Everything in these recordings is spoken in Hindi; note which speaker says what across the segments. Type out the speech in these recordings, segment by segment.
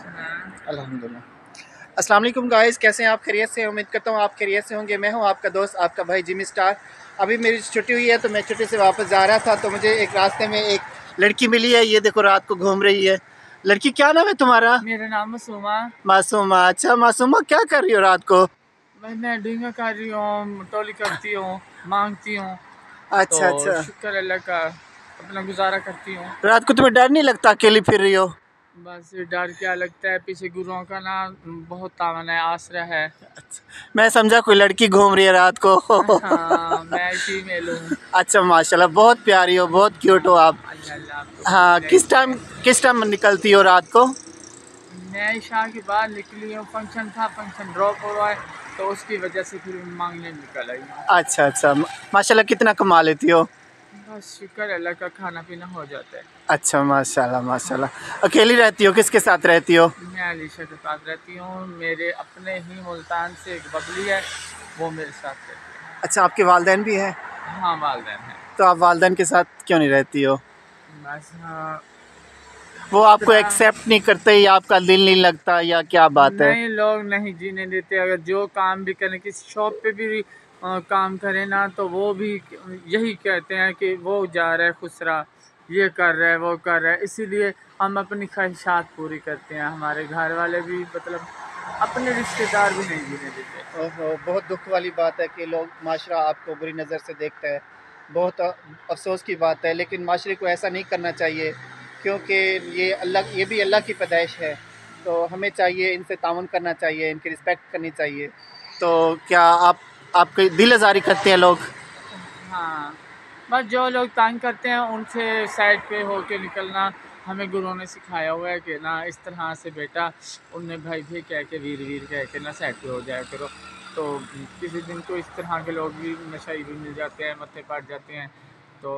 Speaker 1: अल्हम्दुलिल्लाह। अस्सलाम वालेकुम गाइस, कैसे हैं आप? खैरियत से? उम्मीद करता हूँ आप खैरियत से होंगे। मैं हूँ आपका दोस्त, आपका भाई जिमी स्टार। अभी मेरी छुट्टी हुई है तो मैं छुट्टी से वापस जा रहा था तो मुझे एक रास्ते में एक लड़की मिली है। ये देखो रात को घूम रही है। लड़की, क्या नाम है तुम्हारा?
Speaker 2: मेरा नाम मासूमा।
Speaker 1: मासूमा। अच्छा मासूमा, क्या कर रही हो रात को?
Speaker 2: मैं ड्रिंक कर रही हूँ, टोली करती हूँ, मांगती हूँ। तो
Speaker 1: अच्छा अच्छा।
Speaker 2: शुक्र अल्लाह का अपना गुजारा करती हूँ।
Speaker 1: रात को तुम्हें डर नहीं लगता अकेली फिर रही हो?
Speaker 2: बस डर क्या लगता है, पीछे गुरुओं का ना बहुत तावन है, आसरा है।
Speaker 1: मैं समझा कोई लड़की घूम रही है रात को।
Speaker 2: हाँ, मैं फीमेल हूँ।
Speaker 1: अच्छा माशाल्लाह, बहुत प्यारी हो, बहुत क्यूट हो आप।
Speaker 2: हाँ, अल्लाह अल्लाह आपको
Speaker 1: हाँ, किस टाइम निकलती हो रात को?
Speaker 2: मैं इशा के बाद निकली हूँ, फंक्शन था, फंक्शन ड्रॉप हो रहा है तो उसकी वजह से फिर मांगने निकल आई हूँ।
Speaker 1: अच्छा अच्छा, माशाल्लाह कितना कमा लेती हो?
Speaker 2: बस शुक्र अल्लाह का, खाना पीना हो जाता है।
Speaker 1: अच्छा माशाल्लाह माशाल्लाह। अकेली रहती हो, किसके साथ रहती हो?
Speaker 2: मैं अलीशा के पास रहती हूँ। मेरे अपने ही मुल्तान से एक बबली है, वो मेरे साथ रहती है।
Speaker 1: अच्छा, आपके वालिदैन भी हैं?
Speaker 2: हाँ, वालिदैन है।
Speaker 1: तो आप वालिदैन के साथ क्यों नहीं रहती हो?
Speaker 2: बस हाँ,
Speaker 1: वो
Speaker 2: इस
Speaker 1: आपको
Speaker 2: तरह।
Speaker 1: एक्सेप्ट नहीं करते या आपका दिल नहीं लगता या क्या बात है?
Speaker 2: नहीं, लोग नहीं जीने देते। अगर जो काम भी करें, किसी शॉप पे भी काम करें ना, तो वो भी यही कहते हैं कि वो जा रहा है खुसरा, ये कर रहा है, वो कर रहा है। इसीलिए हम अपनी ख्वाहिशात पूरी करते हैं। हमारे घर वाले भी मतलब अपने रिश्तेदार भी नहीं जीने देते।
Speaker 1: ओहो, बहुत दुख वाली बात है कि लोग माशरा आपको बुरी नज़र से देखता है। बहुत अफसोस की बात है, लेकिन माशरे को ऐसा नहीं करना चाहिए क्योंकि ये भी अल्लाह की पैदाइश है। तो हमें चाहिए इनसे ताउन करना चाहिए, इनकी रिस्पेक्ट करनी चाहिए। तो क्या आपकी दिल आज़ारी करते हैं लोग?
Speaker 2: हाँ, बस जो लोग तंग करते हैं उनसे साइड पे होके निकलना। हमें गुरुओं ने सिखाया हुआ है कि ना इस तरह से बेटा, उनने भाई भी कह के वीर वीर कह के ना साइड पे हो जाया करो। तो किसी दिन तो इस तरह के लोग भी नशाई भी मिल जाते हैं, मत्थे पड़ जाते हैं। तो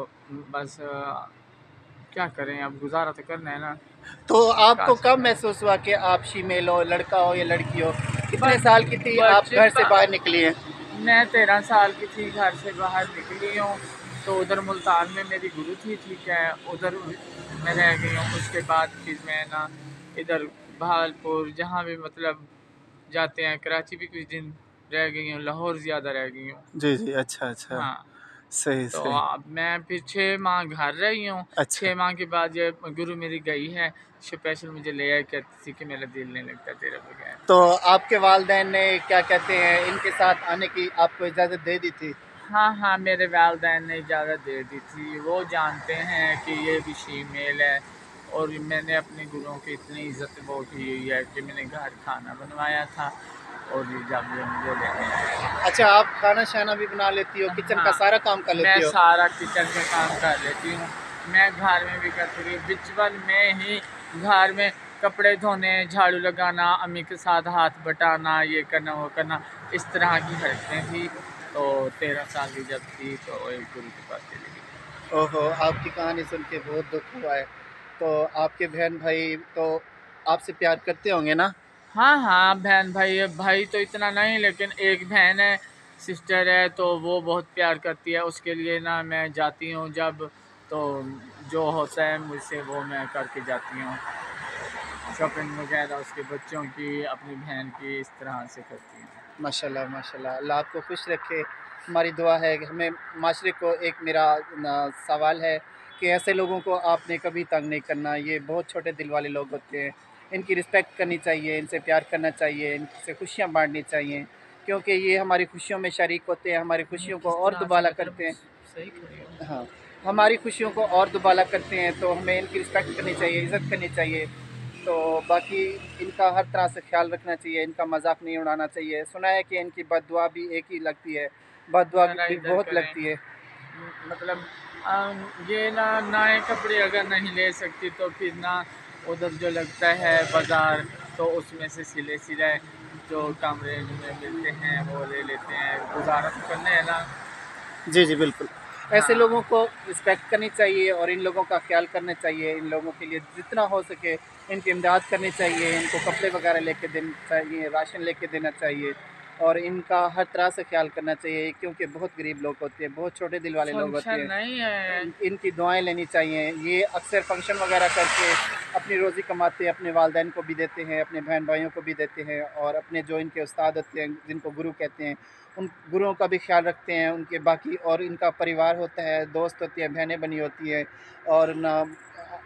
Speaker 2: बस क्या करें, अब गुजारा तो करना है ना।
Speaker 1: तो आपको
Speaker 2: काश
Speaker 1: कब महसूस हुआ कि आप फीमेल हो, लड़का हो या लड़की हो? कितने
Speaker 2: बस
Speaker 1: साल की थी आप घर से
Speaker 2: बचपन
Speaker 1: बाहर निकली हैं?
Speaker 2: मैं 13 साल की थी, घर से बाहर निकली हूँ। तो उधर मुल्तान में मेरी गुरु थी, ठीक है, उधर मैं रह गई हूँ। उसके बाद फिर मैं ना इधर बहावलपुर, जहाँ भी मतलब जाते हैं, कराची भी कुछ दिन रह गई हूँ, लाहौर ज़्यादा रह गई हूँ।
Speaker 1: जी जी, अच्छा अच्छा।
Speaker 2: हाँ,
Speaker 1: सही
Speaker 2: तो
Speaker 1: सही।
Speaker 2: अब मैं फिर 6 माह घर रही हूँ।
Speaker 1: अच्छा।
Speaker 2: 6 माह के बाद ये गुरु मेरी गई है, स्पेशल मुझे ले आई, कहती थी कि मेरा दिल नहीं लगता तेरे बगैर।
Speaker 1: तो आपके वालिदैन ने क्या कहते हैं, इनके साथ आने की आपको इजाज़त दे दी थी?
Speaker 2: हाँ हाँ, मेरे वालिदैन ने इजाज़त दे दी थी। वो जानते हैं कि ये भी फीमेल है। और मैंने अपने गुरुओं की इतनी इज़्ज़त वो की हुई है कि मैंने घर खाना बनवाया था और ये जब ये मुझे लेने आए।
Speaker 1: अच्छा, आप खाना शाना भी बना लेती हो, किचन का
Speaker 2: हाँ,
Speaker 1: सारा काम कर
Speaker 2: मैं
Speaker 1: लेती हो?
Speaker 2: सारा किचन का काम कर लेती हूँ। मैं घर में भी करती थी, बचपन में ही घर में कपड़े धोने, झाड़ू लगाना, अम्मी के साथ हाथ बटाना, ये करना वो करना, इस तरह की हरकतें थी। तो 13 साल की जब थी तो एक गुरु के पास चली गई।
Speaker 1: ओहो, आपकी कहानी सुन के बहुत दुख हुआ है। तो आपके बहन भाई तो आपसे प्यार करते होंगे ना?
Speaker 2: हाँ हाँ, बहन भाई है। भाई तो इतना नहीं, लेकिन एक बहन है, सिस्टर है, तो वो बहुत प्यार करती है। उसके लिए ना मैं जाती हूँ जब, तो जो होता है मुझसे वो मैं करके जाती हूँ। शॉपिंग वगैरह उसके बच्चों की, अपनी बहन की, इस तरह से करती हूँ।
Speaker 1: माशाल्लाह माशाल्लाह, अल्लाह आपको खुश रखे। हमारी दुआ है कि हमें माशरे को एक मेरा सवाल है कि ऐसे लोगों को आपने कभी तंग नहीं करना। ये बहुत छोटे दिल वाले लोग होते हैं। इनकी रिस्पेक्ट करनी चाहिए, इनसे प्यार करना चाहिए, इनसे खुशियाँ बाँटनी चाहिए क्योंकि ये हमारी खुशियों में शरीक होते हैं, हमारी
Speaker 2: मैं
Speaker 1: खुशियों को
Speaker 2: किस
Speaker 1: और
Speaker 2: तरह से
Speaker 1: दुबाला
Speaker 2: मतलब
Speaker 1: करते हैं।
Speaker 2: सही खड़ी हूँ।
Speaker 1: हाँ, हमारी खुशियों को और दुबाला करते हैं, तो हमें इनकी रिस्पेक्ट करनी चाहिए, इज़्ज़त करनी चाहिए। तो बाकी इनका हर तरह से ख़्याल रखना चाहिए, इनका मज़ाक नहीं उड़ाना चाहिए। सुना है कि इनकी बद्दुआ भी एक ही लगती है, बद्दुआ
Speaker 2: ज़रा
Speaker 1: भी
Speaker 2: इधर
Speaker 1: बहुत
Speaker 2: करें।
Speaker 1: लगती है।
Speaker 2: मतलब ये ना नए कपड़े अगर नहीं ले सकती तो फिर ना उधर जो लगता है बाज़ार, तो उसमें से सिले सिलाए जो कम रेंज में मिलते हैं वो ले लेते हैं। गुजारा तो करना है ना।
Speaker 1: जी, जी, बिल्कुल। ऐसे लोगों
Speaker 2: हाँ,
Speaker 1: को रिस्पेक्ट करनी चाहिए और इन लोगों का ख़्याल करना चाहिए। इन लोगों के लिए जितना हो सके इनकी इमदाद करनी चाहिए, इनको कपड़े वगैरह लेके देने चाहिए, राशन लेके देना चाहिए। और इनका हर तरह से ख्याल करना चाहिए, क्योंकि बहुत गरीब लोग होते हैं, बहुत छोटे दिल वाले लोग होते
Speaker 2: फंक्शन
Speaker 1: हैं।
Speaker 2: नहीं है।
Speaker 1: इनकी दुआएं लेनी चाहिए। ये अक्सर फंक्शन वगैरह करके अपनी रोज़ी कमाते हैं, अपने वालिदैन को भी देते हैं, अपने बहन भाइयों को भी देते हैं, और अपने जो इनके उस्ताद होते हैं जिनको गुरु कहते हैं, उन गुरुओं का भी ख्याल रखते हैं, उनके बाकी और इनका परिवार होता है, दोस्त होती हैं, बहनें बनी होती हैं, और ना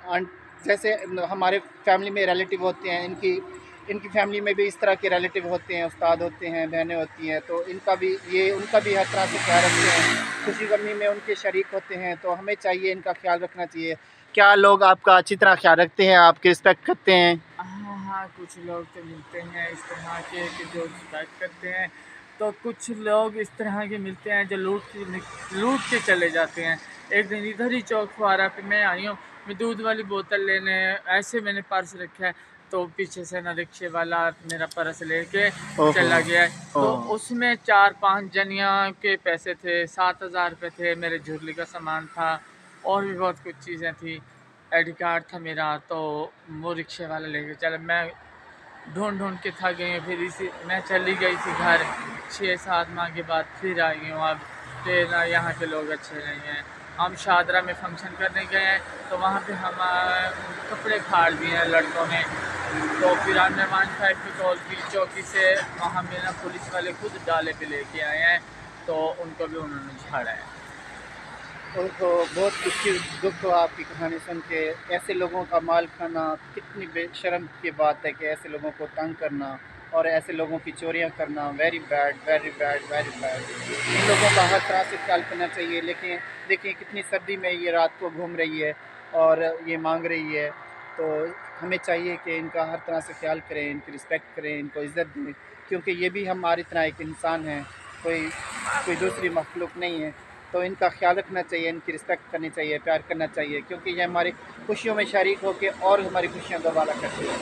Speaker 1: आंट जैसे हमारे फैमिली में रिलेटिव होते हैं, इनकी इनकी फैमिली में भी इस तरह के रिलेटिव होते हैं, उस्ताद होते हैं, बहनें होती हैं, तो इनका भी ये उनका भी हर तरह से ख्याल रखते हैं, खुशी गमी में उनके शरीक होते हैं, तो हमें चाहिए इनका ख्याल रखना चाहिए। क्या लोग आपका अच्छी तरह ख्याल रखते हैं, आपकी रिस्पेक्ट करते हैं?
Speaker 2: हाँ हाँ, कुछ लोग तो मिलते हैं इस तरह के कि जो रिस्पेक्ट करते हैं, तो कुछ लोग इस तरह के मिलते हैं जो लूट के चले जाते हैं। एक दिन इधर ही चौक फुआरा पे मैं आई हूँ, मैं दूध वाली बोतल लेने, ऐसे मैंने पर्स रखा है, तो पीछे से ना रिक्शे वाला मेरा पर्स लेके
Speaker 1: ओहो।
Speaker 2: चला गया है। तो
Speaker 1: ओह।
Speaker 2: उसमें 4-5 जनिया के पैसे थे, 7,000 रुपये थे, मेरे झुर्ली का सामान था, और भी बहुत कुछ चीज़ें थी, आईडी कार्ड था मेरा, तो वो रिक्शे वाला लेके चला। मैं ढूंढ ढूंढ के थक गई हूँ, फिर इसी मैं चली गई थी घर। 6-7 माह के बाद फिर आई हूँ अब, फिर ना यहाँ के लोग अच्छे नहीं हैं। हम शादरा में फंक्शन करने गए हैं, तो वहाँ पे हम कपड़े फाड़ दिए हैं लड़कों ने, तो फिर हमने 15 पे कॉल की चौकी से, वहाँ में ना पुलिस वाले खुद डाले पे लेके आए हैं, तो उनको भी उन्होंने झाड़ा है।
Speaker 1: तो बहुत दुख हुआ आपकी कहानी सुन के। ऐसे लोगों का माल खाना कितनी बेशर्म की बात है, कि ऐसे लोगों को तंग करना और ऐसे लोगों की चोरियां करना, very bad, very bad, very bad. इन लोगों का हर तरह से ख्याल करना चाहिए। लेकिन देखिए कितनी सर्दी में ये रात को घूम रही है और ये मांग रही है, तो हमें चाहिए कि इनका हर तरह से ख्याल करें, इनकी रिस्पेक्ट करें, इनको इज़्ज़त दें, क्योंकि ये भी हमारी तरह एक इंसान है, कोई कोई दूसरी मखलूक नहीं है। तो इनका ख्याल रखना चाहिए, इनकी रिस्पेक्ट करनी चाहिए, प्यार करना चाहिए, क्योंकि ये हमारी खुशियों में शरीक होकर और हमारी खुशियाँ दोबारा करते हैं।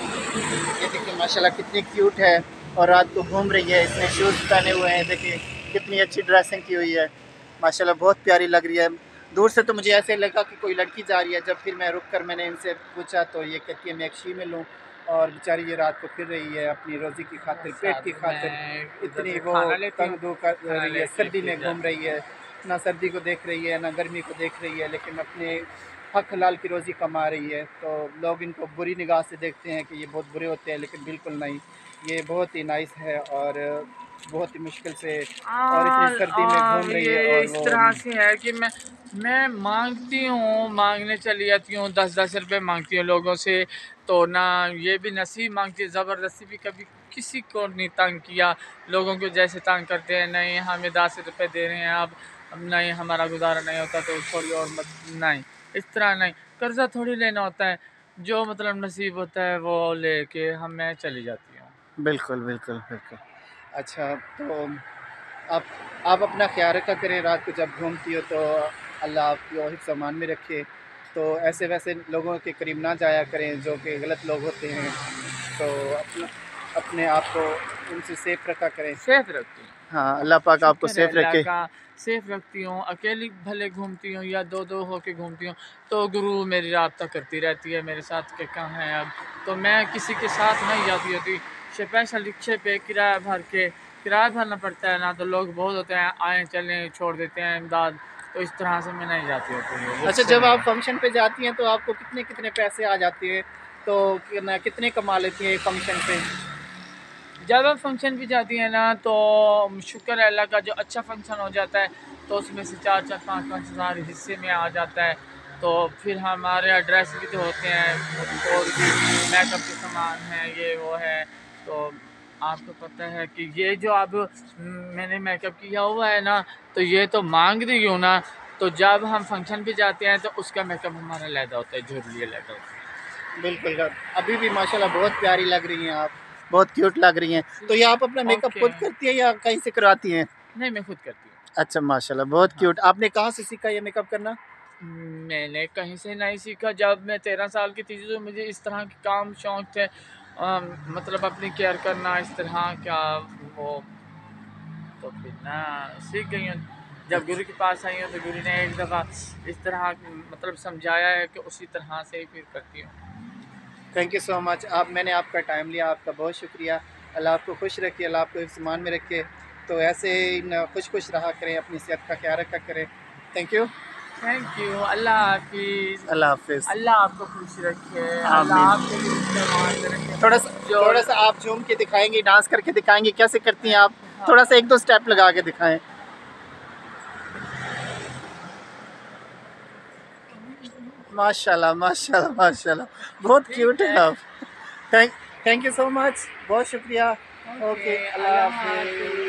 Speaker 1: ये देखिए माशाल्लाह कितनी क्यूट है, और रात को घूम रही है, इसने शूज़ पहने हुए हैं, देखिए कितनी अच्छी ड्रेसिंग की हुई है, माशाल्लाह बहुत प्यारी लग रही है। दूर से तो मुझे ऐसे लगा कि कोई लड़की जा रही है, जब फिर मैं रुक कर मैंने इनसे पूछा तो ये कहती है मैं एक शीमेल हूँ, और बेचारी ये रात को फिर रही है अपनी रोज़ी की खातिर, पेट की
Speaker 2: साथ
Speaker 1: खातिर,
Speaker 2: मैं उधर
Speaker 1: इतनी
Speaker 2: से
Speaker 1: वो
Speaker 2: खाना लेती
Speaker 1: तंग
Speaker 2: हूँ,
Speaker 1: दो कर
Speaker 2: खाना
Speaker 1: रही है,
Speaker 2: लेके
Speaker 1: सर्दी
Speaker 2: फिर
Speaker 1: में घूम
Speaker 2: जाती
Speaker 1: रही
Speaker 2: हूँ।
Speaker 1: है, ना सर्दी को देख रही है ना गर्मी को देख रही है, लेकिन अपने हक हलाल की रोज़ी कमा रही है। तो लोग इनको बुरी निगाह से देखते हैं कि ये बहुत बुरे होते हैं, लेकिन बिल्कुल नहीं, ये बहुत ही नाइस है, और बहुत ही मुश्किल से और इतनी सर्दी में घूम रही है,
Speaker 2: ये
Speaker 1: और
Speaker 2: इस
Speaker 1: वो
Speaker 2: तरह से है कि मैं मांगती हूँ, मांगने चली जाती हूँ, 10-10 रुपये मांगती हूँ लोगों से, तो ना ये भी नसीब मांगती है, ज़बरदस्ती भी कभी किसी को नहीं तंग किया। लोगों को जैसे तंग करते हैं, नहीं हमें 10 रुपये दे रहे हैं अब नहीं हमारा गुजारा नहीं होता तो थोड़ी और मत, नहीं इस तरह नहीं, कर्जा थोड़ी लेना होता है, जो मतलब नसीब होता है वो लेके मैं चली जाती हूँ।
Speaker 1: बिल्कुल, बिल्कुल, बिल्कुल। अच्छा, तो आप आप अपना ख़्याल रखा करें, रात को जब घूमती हो तो अल्लाह आपको हिफ्ज़ अमान में रखे। तो ऐसे-वैसे लोगों के करीब ना जाया करें जो कि गलत लोग होते हैं। तो अपने आप को उनसे सेफ रखा करें।
Speaker 2: सेफ रखती हूँ।
Speaker 1: हाँ, अल्लाह पाक आपको
Speaker 2: शुक्र है
Speaker 1: सेफ
Speaker 2: अल्लाह
Speaker 1: रखे।
Speaker 2: का, सेफ रखती हूँ। अकेली भले घूमती हूँ या दो होके घूमती हूँ, तो गुरु मेरी राब्ता करती रहती है मेरे साथ कि कहाँ है अब। तो मैं किसी के साथ नहीं जाती होती, स्पेशल रिक्शे पे किराया भरना पड़ता है ना, तो लोग बहुत होते हैं, आए चलें छोड़ देते हैं इमदाद, तो इस तरह से मैं नहीं जाती होती
Speaker 1: अच्छा,
Speaker 2: रिक्शे
Speaker 1: जब
Speaker 2: में।
Speaker 1: आप फ़ंक्शन पे जाती हैं तो आपको कितने-कितने पैसे आ जाते हैं? तो कितने कमा लेती हैं एक फ़ंक्शन पे?
Speaker 2: जब हम फंक्शन भी जाती है ना, तो शुक्र है अल्लाह का, जो अच्छा फंक्शन हो जाता है तो उसमें से 4-4 5-5 हज़ार हिस्से में आ जाता है। तो फिर हमारे यहाँ ड्रेस भी तो होते हैं, और भी मेकअप के सामान है, ये वो है। तो आपको पता है कि ये जो अब मैंने मेकअप किया हुआ है ना, तो ये तो मांग रही हूँ ना, तो जब हम फंक्शन पे जाते हैं तो उसका मेकअप हमारा अलहदा होता है, झुर्री अलहदा होता है।
Speaker 1: बिल्कुल, अभी भी माशाल्लाह बहुत प्यारी लग रही हैं आप, बहुत क्यूट लग रही हैं। तो ये आप अपना मेकअप
Speaker 2: ओके,
Speaker 1: खुद करती हैं या कहीं से करवाती हैं?
Speaker 2: नहीं मैं खुद करती हूँ।
Speaker 1: अच्छा माशाल्लाह, बहुत
Speaker 2: हाँ,
Speaker 1: क्यूट। आपने कहाँ से सीखा ये मेकअप करना?
Speaker 2: मैंने कहीं से नहीं सीखा। जब मैं 13 साल की थी तो मुझे इस तरह के काम शौक थे, मतलब अपनी केयर करना इस तरह का, वो तो फिर ना सीख गई हूँ। जब गुरु के पास आई हूँ तो गुरु ने एक दफ़ा इस तरह मतलब समझाया है कि उसी तरह से ही फिर करती हूँ।
Speaker 1: Thank you so much. आप मैंने आपका टाइम लिया, आपका बहुत शुक्रिया। अल्लाह आपको खुश रखे, अल्लाह आपको ईमान में रखे। तो ऐसे ही खुश रहा करें, अपनी सेहत का ख्याल रखा करें। Thank you.
Speaker 2: Thank you. अल्लाह हाफिज़।
Speaker 1: अल्लाह हाफिज़।
Speaker 2: अल्लाह आपको खुश रखे, अल्लाह
Speaker 1: आमीन।
Speaker 2: आपको भी उसके मान में रखे। जो
Speaker 1: थोड़ा सा आप झूम के दिखाएंगे, डांस करके दिखाएंगे, कैसे करती हैं आप?
Speaker 2: हाँ,
Speaker 1: थोड़ा सा 1-2 स्टेप लगा के दिखाएं। माशाल्लाह माशाल्लाह माशाल्लाह, बहुत
Speaker 2: ठीक
Speaker 1: क्यूट है
Speaker 2: है।
Speaker 1: आप। Thank thank you so much, बहुत शुक्रिया।
Speaker 2: ओके,
Speaker 1: ओके, अल्लाह
Speaker 2: अल्लाह
Speaker 1: हाफिज़।
Speaker 2: हाफिज़।